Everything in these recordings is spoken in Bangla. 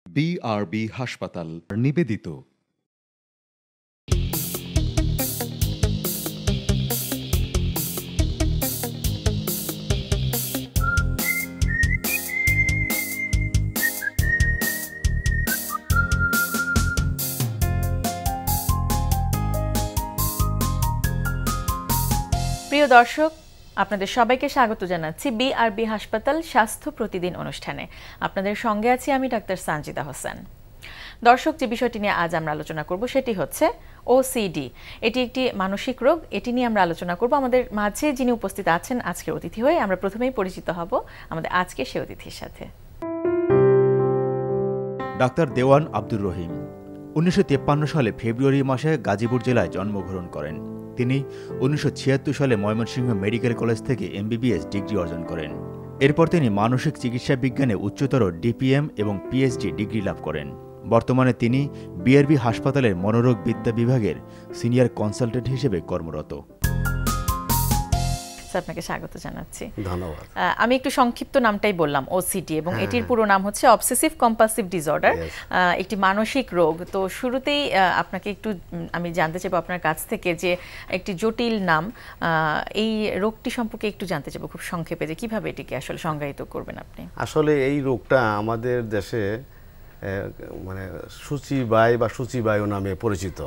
বিআরবি হাসপাতাল নিবেদিত। প্রিয় দর্শক, আপনাদের সবাইকে স্বাগত জানাচ্ছি বিআরবি হাসপাতাল স্বাস্থ্য প্রতিদিন অনুষ্ঠানে। আপনাদের সঙ্গে আছি আমি ডাক্তার সানজিদা হোসেন। দর্শক, যে বিষয়টি নিয়ে আজ আমরা আলোচনা করব সেটি হচ্ছে ওসিডি। এটি একটি মানসিক রোগ, এটি নিয়ে আমরা আলোচনা করব। আমাদের মাঝে যিনি উপস্থিত আছেন আজকের অতিথি হয়ে, আমরা প্রথমেই পরিচিত হব আমাদের আজকে সে অতিথির সাথে। ডাক্তার দেওয়ান আব্দুর রহিম 1953 সালে ফেব্রুয়ারি মাসে গাজীপুর জেলায় জন্মগ্রহণ করেন। তিনি 1976 সালে ময়মনসিংহ মেডিকেল কলেজ থেকে এমবিবিএস ডিগ্রি অর্জন করেন। এরপর তিনি মানসিক চিকিৎসা বিজ্ঞানে উচ্চতর ডিপিএম এবং পিএইচডি ডিগ্রি লাভ করেন। বর্তমানে তিনি বিআরবি হাসপাতালের মনোরোগ বিদ্যা বিভাগের সিনিয়র কনসালটেন্ট হিসেবে কর্মরত। আপনাকে স্বাগত জানাচ্ছি। ধন্যবাদ। আমি একটু সংক্ষিপ্ত নামটাই বললাম, ওসিডি, এবং এটির পুরো নাম হচ্ছে অবসেসিভ কম্পালসিভ ডিসঅর্ডার, একটি মানসিক রোগ। তো শুরুতেই আপনাকে একটু আমি জানতে চাইবো আপনার কাছ থেকে যে একটি জটিল নাম, এই রোগটি সম্পর্কে একটু জানতে চাইবো খুব সংক্ষেপে, যে কিভাবে এটিকে আসলে সংজ্ঞায়িত করবেন আপনি। আসলে এই রোগটা আমাদের দেশে মানে সূচিবাই বা সূচিবায়ু নামে পরিচিত।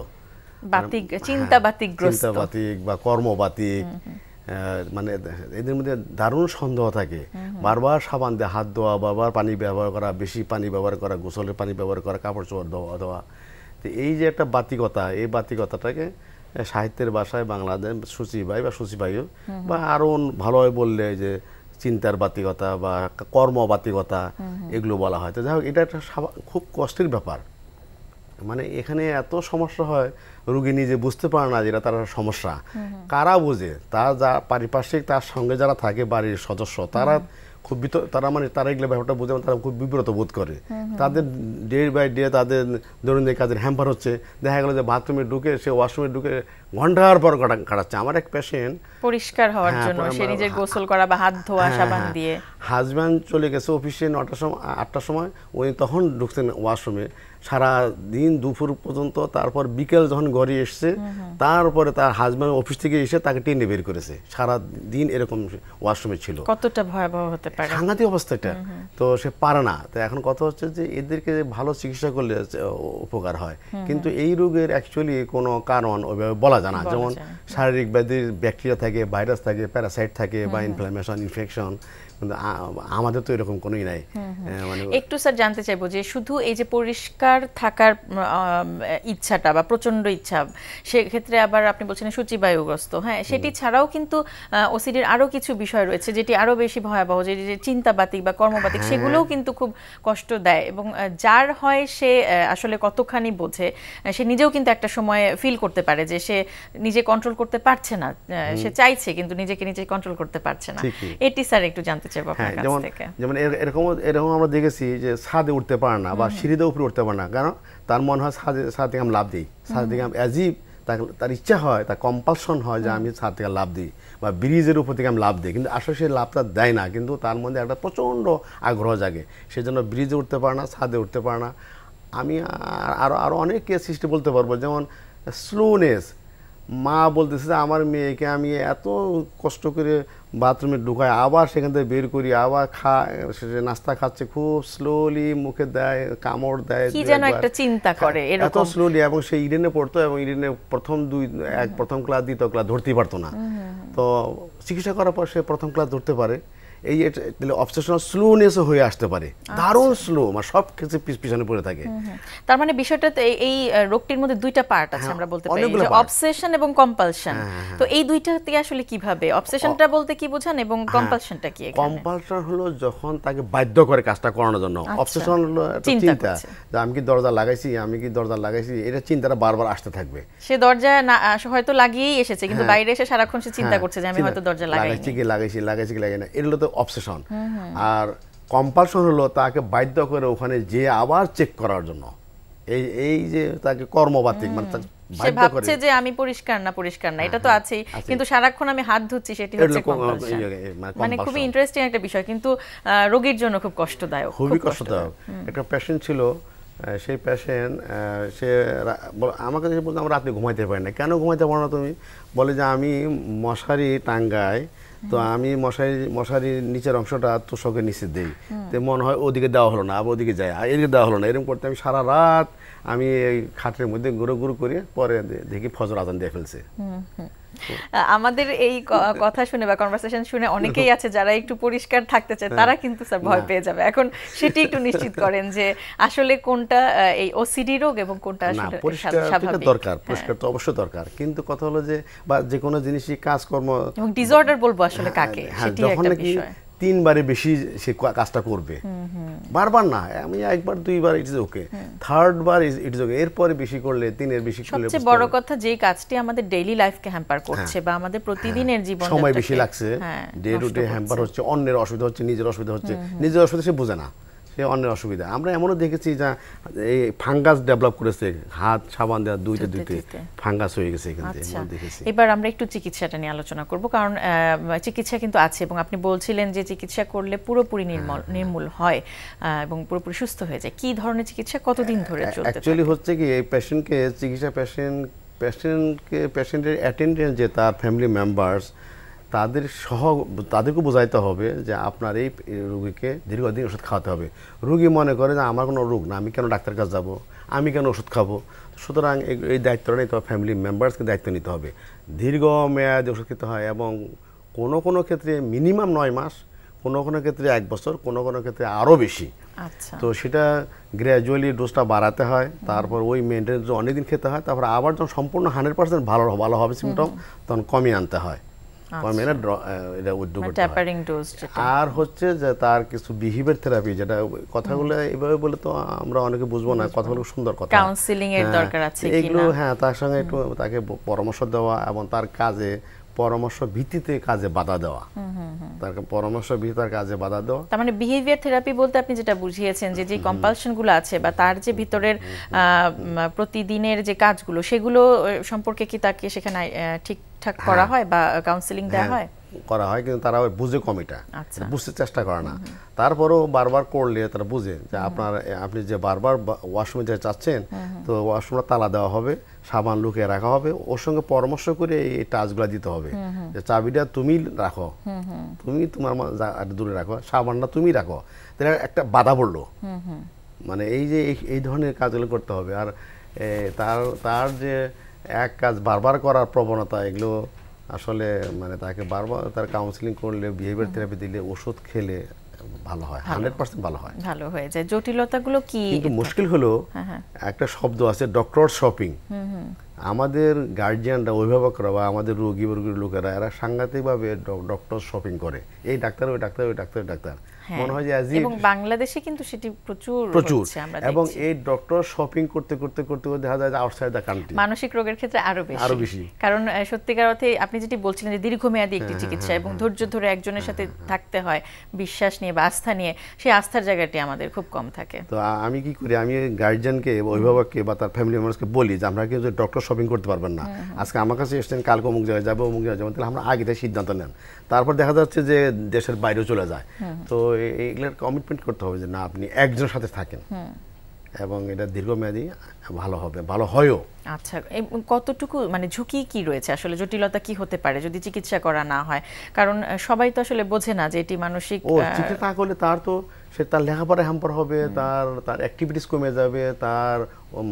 বাতিক, চিন্তাবাতিকগ্রস্ত, চিন্তাবাতিক বা কর্মবাতিক, মানে এদের মধ্যে দারুণ সন্দেহ থাকে। বারবার সাবান দিয়ে হাত ধোয়া, বারবার পানি ব্যবহার করা, বেশি পানি ব্যবহার করা, গোসলের পানি ব্যবহার করা, কাপড় চোপড় ধোয়া। তো এই যে একটা বাতিকতা, এই বাতিকতাটাকে সাহিত্যের ভাষায় বাংলাদেশ সূচিবাই বা সূচিবায়ু, বা আরও ভালোভাবে বললে যে চিন্তার বাতিকতা বা কর্মবাতিকতা, এগুলো বলা হয়। তো যাই হোক, এটা একটা খুব কষ্টের ব্যাপার। মানে এখানে এত সমস্যা হয়, রোগী নিজে বুঝতে পারে না যেটা তার সমস্যা। কারা বোঝে? তার যা পারিপার্শ্বিক, তার সঙ্গে যারা থাকে বাড়ির সদস্য, তারা খুব তারা এগুলো ব্যাপারটা বুঝে, তারা খুব বিব্রত বোধ করে। তাদের ডে বাই ডে তাদের দৈনন্দিন কাজের হ্যাম্পার হচ্ছে। দেখা গেল যে বাথরুমে ঢুকে, সে ওয়াশরুমে ঢুকে ঘন্টার পর কাটাচ্ছে। আমার এক পেশেন্ট পরিষ্কার হওয়ার জন্য সে নিজে গোসল করা বা হাত ধোয়া সাবান দিয়ে, হাজব্যান্ড চলে গেছে অফিসে 8টার সময়, উনি তখন ঢুকছেন ওয়াশরুমে, সারা দিন দুপুর পর্যন্ত। তারপর বিকেল যখন ঘরে এসছে, তারপরে তার হাজব্যান্ড অফিস থেকে এসে তাকে টেনে বের করেছে। সারা দিন এরকম ওয়াশরুমে ছিল। কতটা ভয়াবহ হতে পারে, সাংঘাতিক অবস্থা এটা। তো সে পারে না। তো এখন কথা হচ্ছে যে এদেরকে ভালো চিকিৎসা করলে উপকার হয়, কিন্তু এই রোগের অ্যাকচুয়ালি কোনো কারণ ওইভাবে বলা যায় না। যেমন শারীরিক ব্যাধির ব্যাকটেরিয়া থাকে, ভাইরাস থাকে, প্যারাসাইট থাকে, বা ইনফ্লামেশন, ইনফেকশন, আমাদের তো এরকম কোনোই নাই। মানে একটু স্যার জানতে চাইবো যে শুধু এই যে পরিষ্কার থাকার ইচ্ছাটা বা প্রচন্ড ইচ্ছা, সেক্ষেত্রে আবার আপনি বলছেন সূচিবায়ুগ্রস্ত, হ্যাঁ, সেটি ছাড়াও কিন্তু ওসিডির আরো কিছু বিষয় রয়েছে যেটি আরো বেশি ভয়াবহ, যে চিন্তাবাতিক বা কর্মবাতিক, সেগুলোও কিন্তু খুব কষ্ট দেয়। এবং যার হয় সে আসলে কতখানি বোঝে, সে নিজেও কিন্তু একটা সময় ফিল করতে পারে যে সে নিজে কন্ট্রোল করতে পারছে না, সে চাইছে কিন্তু নিজেকে নিজে কন্ট্রোল করতে পারছে না। এটি স্যার একটু জানতে চাইবো আপনার কাছ থেকে। যেমন এরকম আমরা দেখেছি যে ছাদে উঠতে পারে না বা সিঁড়িতে উপরে উঠতে পারে না, কারণ তার মনে হয় ছাদ থেকে আমি লাভ দিই, ছাদ থেকে আমি অ্যাজিভ, তার ইচ্ছা হয়, তার কম্পালশন হয় যে আমি ছাদ থেকে লাভ দিই বা ব্রিজের উপর থেকে আমি লাভ দিই, কিন্তু আসলে সে লাভটা দেয় না, কিন্তু তার মধ্যে একটা প্রচণ্ড আগ্রহ জাগে। সেজন্য ব্রিজে উঠতে পারে না, ছাদে উঠতে পারে না। আমি আরও অনেক কেস হিস্ট্রি বলতে পারবো। যেমন স্লোনেস, মা বলতেছে যে আমার মেয়েকে আমি এত কষ্ট করে বাথরুমে ঢুকাই, আবার সেখান থেকে বের করি, আবার নাস্তা খাচ্ছে, খুব স্লোলি মুখে দেয়, কামড় দেয়, কি যেন একটা চিন্তা করে এত স্লোলি। এবং সে ইডেনে পড়তো, এবং ইডেনে প্রথম ক্লাস, দ্বিতীয় ক্লাস ধরতেই পারতো না। তো চিকিৎসা করার পর সে প্রথম ক্লাস ধরতে পারে। এই অবসেশনাল স্লোনেসও হয়ে আসতে পারে, দারুণ স্লো, মানে সব কিছু পিছনে পড়ে থাকে। তার মানে বিষয়টা এই রোগটির মধ্যে দুইটা পার্ট আছে, আমরা বলতে পারি, যে অবসেশন এবং কম্পালশন। তো এই দুইটাতে আসলে কিভাবে, অবসেশনটা বলতে কি বোঝান এবং কম্পালশনটা কি? কম্পালশন হলো যখন তাকে বাধ্য করে কাজটা করানোর জন্য। অবসেশন হলো চিন্তা, যে আমি কি দরজা লাগাইছি, এটা চিন্তাটা বারবার আসতে থাকবে। সে দরজা হয়তো লাগিয়েই এসেছে, কিন্তু বাইরে এসে সারাক্ষণ সে চিন্তা করছে যে আমি হয়তো দরজা লাগাইছি কি লাগাই না। এটা হলো অবসেশন। আর কম্পালশন হলো তাকে বাধ্য করে ওখানে যে আবার চেক করার জন্য, এই যে তাকে কর্মবাতিক, মানে সে ভাবছে যে আমি পরিষ্কার না এটা তো আছেই, কিন্তু সারাক্ষণ আমি হাত ধুচ্ছি সেটি হচ্ছে কম্পালশন। মানে খুবই ইন্টারেস্টিং একটা বিষয়, কিন্তু রোগীর জন্য খুব কষ্টদায়ক, খুবই কষ্টদায়ক। একটা পেশেন্ট ছিল, সেই পেশেন্ট সে আমাকে বলতো আমরা রাতে ঘুমাইতে পারি না। কেন ঘুমাইতে পারো না তুমি? বলে যে আমি মশারি টাঙ্গাই, তো আমি মশারির নিচের অংশটা তোষকের নিচে দেই, তো মনে হয় ওদিকে দেওয়া হলো না, আবার ওদিকে যায়, এদিকে দেওয়া হলো না, এরকম করতে আমি সারা রাত আমি এই খাটের মধ্যে গুঁড়ো গুঁড়ো করে পরে দেখি ফজর আজান দিয়ে ফেলছে। আমাদের এই কথা শুনে বা কনভারসেশন শুনে অনেকেই আছে যারা একটু পরিষ্কার থাকতে চায়, তারা কিন্তু স্যার ভয় পেয়ে যাবে। এখন সেটি একটু নিশ্চিত করেন যে আসলে কোনটা এই ওসিডি রোগ এবং কোনটা আসলে স্বাভাবিক। দরকার, পরিষ্কার তো অবশ্যই দরকার, কিন্তু কথা হলো যে বা যে কোনো জিনিসই কাজকর্ম এবং ডিসঅর্ডার বলবো আসলে কাকে, সেটি একটা বিষয়। 3 বারে বেশি সে কাজটা করবে, বারবার না, আমি একবার 2 বার it's okay, 3rd bar it's okay, এরপরে বেশি করলে 3-এর বেশি করলে সবচেয়ে বড় কথা যে কাজটি আমাদের ডেইলি লাইফকে হ্যাম্পার করছে বা আমাদের প্রতিদিনের জীবন সময় বেশি লাগছে, ডে টু ডে হ্যাম্পার হচ্ছে, অন্যের অসুবিধা হচ্ছে, নিজের অসুবিধা হচ্ছে, নিজের অসুবিধা সে বোঝে না, সে অন্যের অসুবিধা। আমরা এমনও দেখেছি যে এই ফাঙ্গাস ডেভেলপ করেছে, হাত সাবান দেওয়া দুইতে ফাঙ্গাস হয়ে গেছে এখান থেকে, আমরা দেখেছি। এবার আমরা একটু চিকিৎসাটা নিয়ে আলোচনা করব, কারণ চিকিৎসা কিন্তু আছে এবং আপনি বলছিলেন যে চিকিৎসা করলে পুরোপুরি নির্মূল হয় এবং পুরোপুরি সুস্থ হয়ে যায়। কি ধরনের চিকিৎসা, কতদিন ধরে চলতে থাকে? অ্যাকচুয়ালি হচ্ছে কি, এই পেশেন্টকে চিকিৎসা পেশেন্টের অ্যাটেন্ডেন্ট যে তার ফ্যামিলি মেম্বার্স, তাদেরকে বোঝাইতে হবে যে আপনার এই রোগীকে দীর্ঘদিন ওষুধ খাওয়াতে হবে। রোগী মনে করে যে আমার কোনো রোগ না, আমি কেন ডাক্তারের কাছে যাবো, আমি কেন ওষুধ খাবো? সুতরাং এই দায়িত্বটা নিতে হবে, ফ্যামিলি মেম্বার্সকে দায়িত্ব নিতে হবে। দীর্ঘ মেয়াদে ওষুধ খেতে হয় এবং কোনো ক্ষেত্রে মিনিমাম 9 মাস, কোনো ক্ষেত্রে 1 বছর, কোনো ক্ষেত্রে আরও বেশি। তো সেটা গ্র্যাজুয়ালি ডোজটা বাড়াতে হয়, তারপর ওই মেনটেন অনেকদিন খেতে হয়, তারপর আবার যখন সম্পূর্ণ 100% ভালো হবে সিমটম, তখন কমিয়ে আনতে হয়। আর হচ্ছে যে তার কিছু বিহেভিয়ার থেরাপি, যেটা কথাগুলো এইভাবে বলে তো আমরা অনেকে বুঝবো না, কথাগুলো সুন্দর কথা, কাউন্সেলিং এর দরকার আছে এগুলো, হ্যাঁ, তার সঙ্গে একটু তাকে পরামর্শ দেওয়া এবং তার কাজে পরামর্শ ভিত্তিতে কাজে বাধা দেওয়া, তার পরামর্শ ভিত্তিতে কাজে বাধা দেওয়া। তার মানে বিহেভিয়ার থেরাপি বলতে আপনি যেটা বুঝিয়েছেন যে কম্পালশন গুলো আছে বা তার যে ভিতরের প্রতিদিনের যে কাজগুলো, সেগুলো সম্পর্কে কি তাকে সেখানে ঠিকঠাক করা হয় বা কাউন্সেলিং দেওয়া হয়? করা হয়, কিন্তু তারা বুঝে কম, এটা বুঝতে চেষ্টা করে না। তারপরেও বারবার করলে তারা বুঝে যে আপনি যে বারবার ওয়াশরুমে যেতে চাচ্ছেন, তো ওয়াশরুমটা তালা দেওয়া হবে, সাবান লুকিয়ে রাখা হবে, ওর সঙ্গে পরামর্শ করে এই টাচগুলো দিতে হবে যে চাবিটা তুমি রাখো, তুমি তোমার দূরে রাখো, সাবানটা তুমি রাখো, তাহলে একটা বাধা পড়লো। মানে এই যে এই ধরনের কাজগুলো করতে হবে। আর তার যে এক কাজ বারবার করার প্রবণতা, এগুলো আসলে মানে তাকে বারবার তার কাউন্সিলিং করলে, বিহেভিয়ার থেরাপি দিলে, ওষুধ খেলে ভালো হয়, 100% ভালো হয়ে যায়। জটিলতাগুলো কি? কিন্তু মুশকিল হলো একটা শব্দ আছে, ডক্টর শপিং। আমাদের গার্জিয়ানরা, অভিভাবকরা বা আমাদের রোগীর লোকেরা, এরা সাংঘাতিকভাবে ডক্টর শপিং করে, এই ডাক্তার, ওই ডাক্তার, ওই ডাক্তার, ওই ডাক্তার, মনে হয় যে এবং বাংলাদেশে কিন্তু সেটি প্রচুর হচ্ছে, আমরা দেখছি। এবং এই ডক্টর শপিং করতে দেখা যায় যে আউটসাইড দ্য কান্ট্রি মানসিক রোগের ক্ষেত্রে আরো বেশি। কারণ সত্যিকার অর্থে আপনি যেটি বলছিলেন যে দীর্ঘমেয়াদী একটি চিকিৎসা এবং ধৈর্য ধরে একজনের সাথে থাকতে হয়, বিশ্বাস নিয়ে বা আস্থা নিয়ে, সেই আস্থার জায়গাটি আমাদের খুব কম থাকে। তো আমি কি করি, আমি গার্জিয়ানকে, অভিভাবককে বা তার ফ্যামিলি মেম্বারসকে বলি যে আমরা কিন্তু ডক্টর শপিং করতে পারবেন না, আজকে আমার কাছে এসেছেন, কালকে অমুক জায়গায় যাবো, অমুক জায়গায় যাবো, তাহলে আমরা আগে থেকে সিদ্ধান্ত নেন। তারপর দেখা যাচ্ছে যে দেশের বাইরেও চলে যায়। তো এইগুলোর কমিটমেন্ট করতে হবে যে না, আপনি একজনের সাথে থাকেন এবং এটা দীর্ঘমেয়াদী ভালো হয়ও। আচ্ছা, কতটুকু মানে ঝুঁকি কি রয়েছে আসলে, জটিলতা কি হতে পারে যদি চিকিৎসা করা না হয়? কারণ সবাই তো আসলে বোঝে না যে এটি মানসিক। চিকিৎসা না করলে তার লেখাপড়া হ্যাম্পার হবে, তার অ্যাক্টিভিটিস কমে যাবে, তার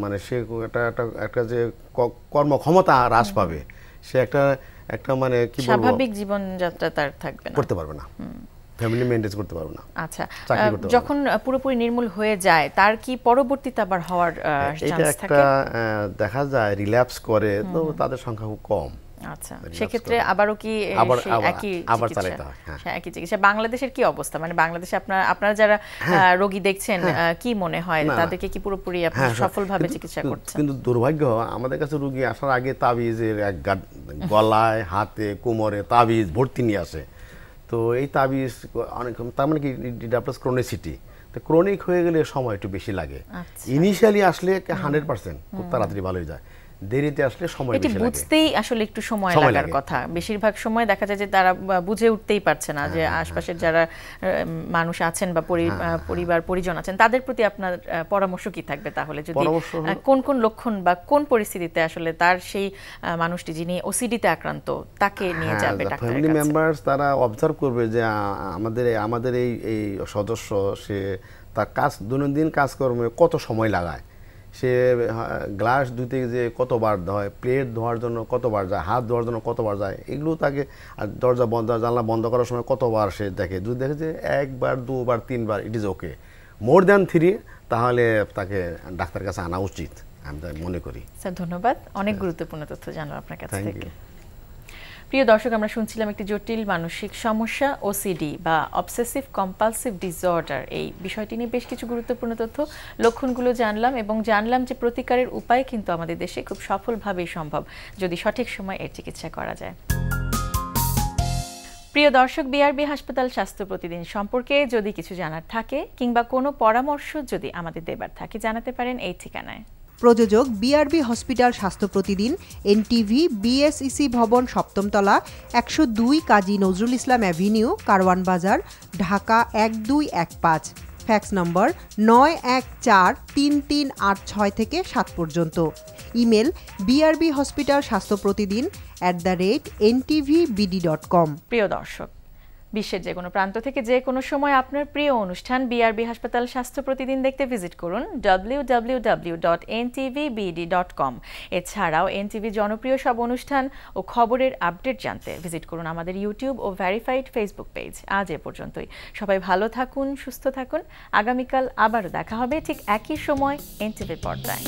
মানে সে একটা যে কর্মক্ষমতা হ্রাস পাবে, সে একটা মানে কি বলবো, স্বাভাবিক জীবনযাত্রা তার থাকবে না, করতে পারবে না, ফ্যামিলি মেইনটেইন করতে পারবে না। আচ্ছা, যখন পুরোপুরি নির্মূল হয়ে যায়, তার কি পরবর্তীতে আবার হওয়ার চান্স থাকে? দেখা যায় রিল্যাপস করে, তো তাদের সংখ্যা খুব কম। আচ্ছা, সেক্ষেত্রে আবারও কি একই চিকিৎসা? বাংলাদেশের কি অবস্থা, মানে বাংলাদেশে আপনারা যারা রোগী দেখছেন, কি মনে হয় তাদেরকে কি পুরোপুরি সফলভাবে চিকিৎসা করছেন? কিন্তু দুর্ভাগ্য, আমাদের কাছে রোগী আসার আগে তাবিজের গলায়, হাতে, কোমরে তাবিজ ভর্তি নিয়ে আসে। তো এই তাবিজ অনেক, তার মানে কি ডেভেলপস ক্রনিসিটি, তো ক্রনিক হয়ে গেলে সময় একটু বেশি লাগে। ইনিশিয়ালি আসলে 100% খুব তাড়াতাড়ি ভালো হয়ে যায়, দেরিতে আসলে সময় এটি বেশি লাগে। বুঝতেই আসলে একটু সময় লাগার কথা। বেশিরভাগ সময় দেখা যায় যে তারা বুঝে উঠতেই পারছে না যে আশপাশের যারা মানুষ আছেন বা পরিবার পরিজন আছেন তাদের প্রতি আপনার পরামর্শ কি থাকবে তাহলে, যদি কোন কোন লক্ষণ বা কোন পরিস্থিতিতে আসলে তার সেই মানুষটি যিনি ওসিডিতে আক্রান্ত তাকে নিয়ে যাবে ডাক্তারের কাছে? ফ্যামিলি মেম্বারস তারা অবজার্ভ করবে যে আমাদের এই সদস্য সে তার দৈনন্দিন কাজকর্মে কত সময় লাগায়, সে গ্লাস ধুতে যে কতবার ধোয়, প্লেট ধোয়ার জন্য কতবার যায়, হাত ধোয়ার জন্য কতবার যায়, এগুলো তাকে দরজা বন্ধ জানলা বন্ধ করার সময় কতবার সে দেখে। যদি দেখে যে 1 বার 2 বার 3 বার it is okay, more than 3 তাহলে তাকে ডাক্তারের কাছে আনা উচিত আমি তাই মনে করি। স্যার ধন্যবাদ, অনেক গুরুত্বপূর্ণ তথ্য জানলাম আপনার কাছ থেকে। প্রিয় দর্শক, আমরা শুনছিলাম একটি জটিল মানসিক সমস্যা ওসিডি বা অবসেসিভ কম্পালসিভ ডিসঅর্ডার, এই বিষয়টি নিয়ে বেশ কিছু গুরুত্বপূর্ণ তথ্য, লক্ষণগুলো জানলাম এবং জানলাম যে প্রতিকারের উপায় কিন্তু আমাদের দেশে খুব সফলভাবেই সম্ভব যদি সঠিক সময় এর চিকিৎসা করা যায়। প্রিয় দর্শক, বিআরবি হাসপাতাল স্বাস্থ্য প্রতিদিন সম্পর্কে যদি কিছু জানার থাকে কিংবা কোনো পরামর্শ যদি আমাদের দেবার থাকে জানাতে পারেন এই ঠিকানায়। প্রযোজক বিআরবি হসপিটাল স্বাস্থ্য প্রতিদিন, এনটিভি, বিএসইসি ভবন, 7ম তলা, 102 কাজী নজরুল ইসলাম অ্যাভিনিউ, কারওয়ান বাজার, ঢাকা 1215। ফ্যাক্স নম্বর 914338 থেকে 7 পর্যন্ত। ইমেল বিআরবি হসপিটাল স্বাস্থ্য প্রতিদিন @ntvbd.com। প্রিয় দর্শক, বিশ্বের যে কোনো প্রান্ত থেকে যে কোনো সময় আপনার প্রিয় অনুষ্ঠান বিআরবি হাসপাতাল স্বাস্থ্য প্রতিদিন দেখতে ভিজিট করুন www.ntvbd.com। এছাড়াও এনটিভি জনপ্রিয় সব অনুষ্ঠান ও খবরের আপডেট জানতে ভিজিট করুন আমাদের ইউটিউব ও ভেরিফাইড ফেসবুক পেজ। আজ এ পর্যন্তই, সবাই ভালো থাকুন, সুস্থ থাকুন। আগামীকাল আবারও দেখা হবে ঠিক একই সময় এনটিভি পর্দায়।